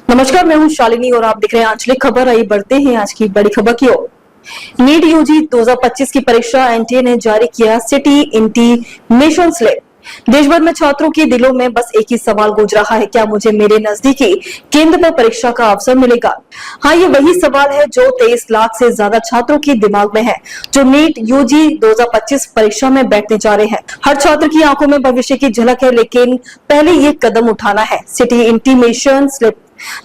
नमस्कार, मैं हूं शालिनी और आप देख रहे हैं आंचलिक खबर। आइए बढ़ते हैं आज की बड़ी खबर की ओर। नीट यूजी 2025 की परीक्षा एनटीए ने जारी किया सिटी इंटीमेशन स्लिप। देश भर में छात्रों के दिलों में बस एक ही सवाल गूंज रहा है, क्या मुझे मेरे नजदीकी केंद्र पर परीक्षा का अवसर मिलेगा? हाँ, ये वही सवाल है जो 23 लाख से ज्यादा छात्रों के दिमाग में है जो नीट यूजी 2025 परीक्षा में बैठने जा रहे हैं। हर छात्र की आंखों में भविष्य की झलक है, लेकिन पहले ये कदम उठाना है। सिटी इंटीमेशन स्लिप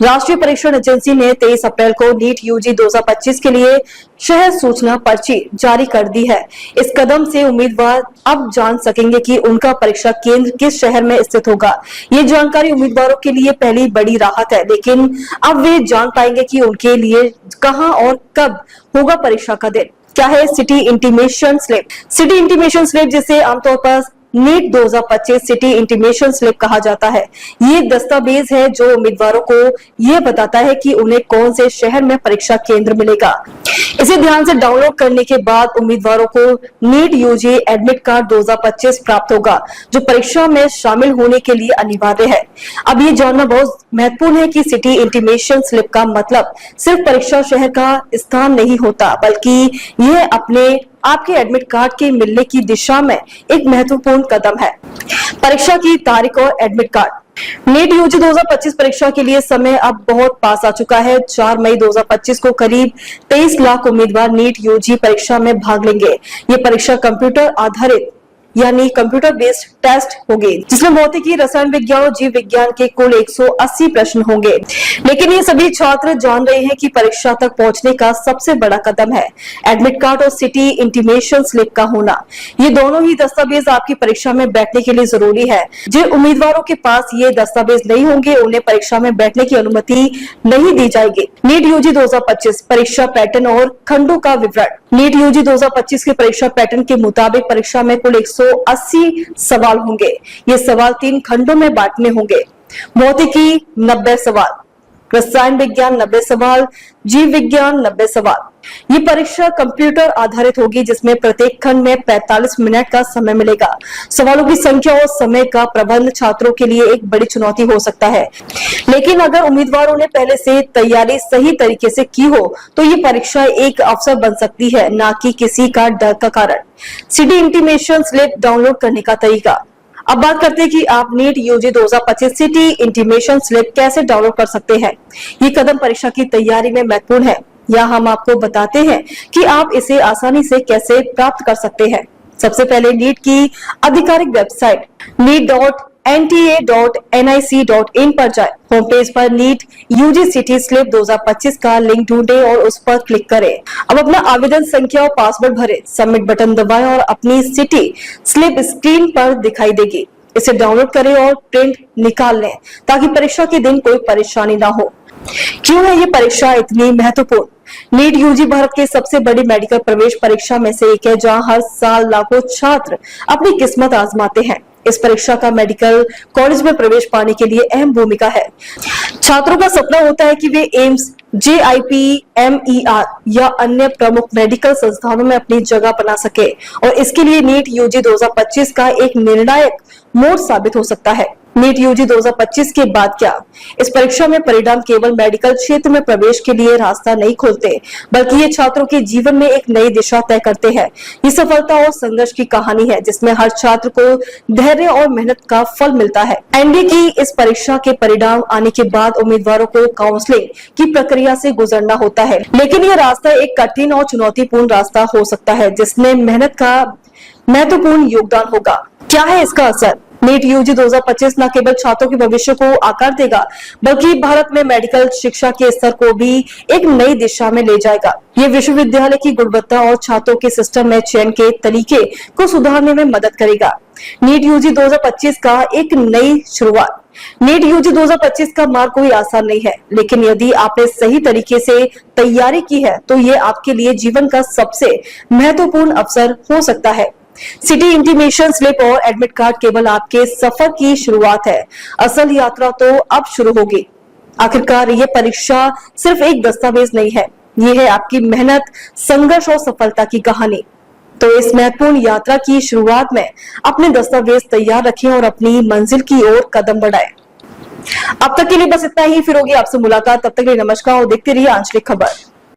राष्ट्रीय परीक्षण एजेंसी ने 23 अप्रैल को नीट यूजी 2025 के लिए शहर सूचना पर्ची जारी कर दी है। इस कदम से उम्मीदवार अब जान सकेंगे कि उनका परीक्षा केंद्र किस शहर में स्थित होगा। ये जानकारी उम्मीदवारों के लिए पहली बड़ी राहत है, लेकिन अब वे जान पाएंगे कि उनके लिए कहां और कब होगा परीक्षा का दिन। क्या है city intimation slip? City intimation slip, जिसे आमतौर पर नीट 2025 सिटी इंटीमेशन स्लिप कहा जाता है, ये दस्तावेज है जो उम्मीदवारों को यह बताता है कि उन्हें कौन से शहर में परीक्षा केंद्र मिलेगा। इसे ध्यान से डाउनलोड करने के बाद उम्मीदवारों को नीट यूजी एडमिट कार्ड 2025 प्राप्त होगा, जो परीक्षा में शामिल होने के लिए अनिवार्य है। अब ये जानना बहुत महत्वपूर्ण है कि सिटी इंटीमेशन स्लिप का मतलब सिर्फ परीक्षा शहर का स्थान नहीं होता, बल्कि यह आपके एडमिट कार्ड के मिलने की दिशा में एक महत्वपूर्ण कदम है। परीक्षा की तारीख और एडमिट कार्ड। नीट यूजी 2025 परीक्षा के लिए समय अब बहुत पास आ चुका है। 4 मई 2025 को करीब 23 लाख उम्मीदवार नीट यूजी परीक्षा में भाग लेंगे। ये परीक्षा कंप्यूटर आधारित यानी कंप्यूटर बेस्ड टेस्ट होगी, जिसमें भौतिकी, रसायन विज्ञान और जीव विज्ञान के कुल 180 प्रश्न होंगे। लेकिन ये सभी छात्र जान रहे हैं कि परीक्षा तक पहुंचने का सबसे बड़ा कदम है एडमिट कार्ड और सिटी इंटीमेशन स्लिप का होना। ये दोनों ही दस्तावेज आपकी परीक्षा में बैठने के लिए जरूरी है। जिन उम्मीदवारों के पास ये दस्तावेज नहीं होंगे, उन्हें परीक्षा में बैठने की अनुमति नहीं दी जाएगी। नीट यूजी 2025 परीक्षा पैटर्न और खंडों का विवरण। नीट यूजी 2025 के परीक्षा पैटर्न के मुताबिक परीक्षा में कुल 180 सवाल होंगे। ये सवाल 3 खंडों में बांटने होंगे। भौतिकी 90 सवाल, रसायन विज्ञान 90 सवाल, जीव विज्ञान 90 सवाल। ये परीक्षा कंप्यूटर आधारित होगी, जिसमें प्रत्येक खंड में 45 मिनट का समय मिलेगा। सवालों की संख्या और समय का प्रबंध छात्रों के लिए एक बड़ी चुनौती हो सकता है, लेकिन अगर उम्मीदवारों ने पहले से तैयारी सही तरीके से की हो तो ये परीक्षा एक अवसर बन सकती है, ना कि किसी का डर का कारण। सिटी इंटीमेशन स्लिप डाउनलोड करने का तरीका। अब बात करते हैं कि आप NEET UG 2025 city intimation slip कैसे डाउनलोड कर सकते हैं। ये कदम परीक्षा की तैयारी में महत्वपूर्ण है। या हम आपको बताते हैं कि आप इसे आसानी से कैसे प्राप्त कर सकते हैं। सबसे पहले नीट की आधिकारिक वेबसाइट neet.nta.nic.in पर जाएं। होम पेज पर नीट यूजी सिटी स्लिप 2025 का लिंक ढूंढें और उस पर क्लिक करें। अब अपना आवेदन संख्या और पासवर्ड भरें, सबमिट बटन दबाएं और अपनी सिटी स्लिप स्क्रीन पर दिखाई देगी। इसे डाउनलोड करें और प्रिंट निकाल लें ताकि परीक्षा के दिन कोई परेशानी ना हो। क्यों है ये परीक्षा इतनी महत्वपूर्ण? नीट यूजी भारत की सबसे बड़ी मेडिकल प्रवेश परीक्षा में से एक है, जहां हर साल लाखों छात्र अपनी किस्मत आजमाते हैं। इस परीक्षा का मेडिकल कॉलेज में प्रवेश पाने के लिए अहम भूमिका है। छात्रों का सपना होता है कि वे एम्स, JIPMER या अन्य प्रमुख मेडिकल संस्थानों में अपनी जगह बना सके, और इसके लिए नीट यूजी 2025 का एक निर्णायक मोड़ साबित हो सकता है। नीट यूजी 2025 के बाद क्या? इस परीक्षा में परिणाम केवल मेडिकल क्षेत्र में प्रवेश के लिए रास्ता नहीं खोलते, बल्कि ये छात्रों के जीवन में एक नई दिशा तय करते हैं। ये सफलता और संघर्ष की कहानी है, जिसमें हर छात्र को धैर्य और मेहनत का फल मिलता है। एनडीए की इस परीक्षा के परिणाम आने के बाद उम्मीदवारों को काउंसलिंग की प्रक्रिया से गुजरना होता है, लेकिन यह रास्ता एक कठिन और चुनौतीपूर्ण रास्ता हो सकता है, जिसमें मेहनत का महत्वपूर्ण योगदान होगा। क्या है इसका असर? नीट यूजी 2025 न केवल छात्रों के भविष्य को आकार देगा, बल्कि भारत में मेडिकल शिक्षा के स्तर को भी एक नई दिशा में ले जाएगा। ये विश्वविद्यालय की गुणवत्ता और छात्रों के सिस्टम में चयन के तरीके को सुधारने में मदद करेगा। नीट यूजी 2025 का एक नई शुरुआत। नीट यूजी 2025 का मार्ग कोई आसान नहीं है, लेकिन यदि आपने सही तरीके से तैयारी की है तो ये आपके लिए जीवन का सबसे महत्वपूर्ण अवसर हो सकता है। सिटी इंटीमेशन स्लिप और एडमिट कार्ड केवल आपके सफर की शुरुआत है, असल यात्रा तो अब शुरू होगी। आखिरकार ये परीक्षा सिर्फ एक दस्तावेज नहीं है, ये है आपकी मेहनत, संघर्ष और सफलता की कहानी। तो इस महत्वपूर्ण यात्रा की शुरुआत में अपने दस्तावेज तैयार रखें और अपनी मंजिल की ओर कदम बढ़ाएं। अब तक के लिए बस इतना ही, फिर होगी आपसे मुलाकात। तब तक के लिए नमस्कार और देखते रहिए आंचलिक खबर।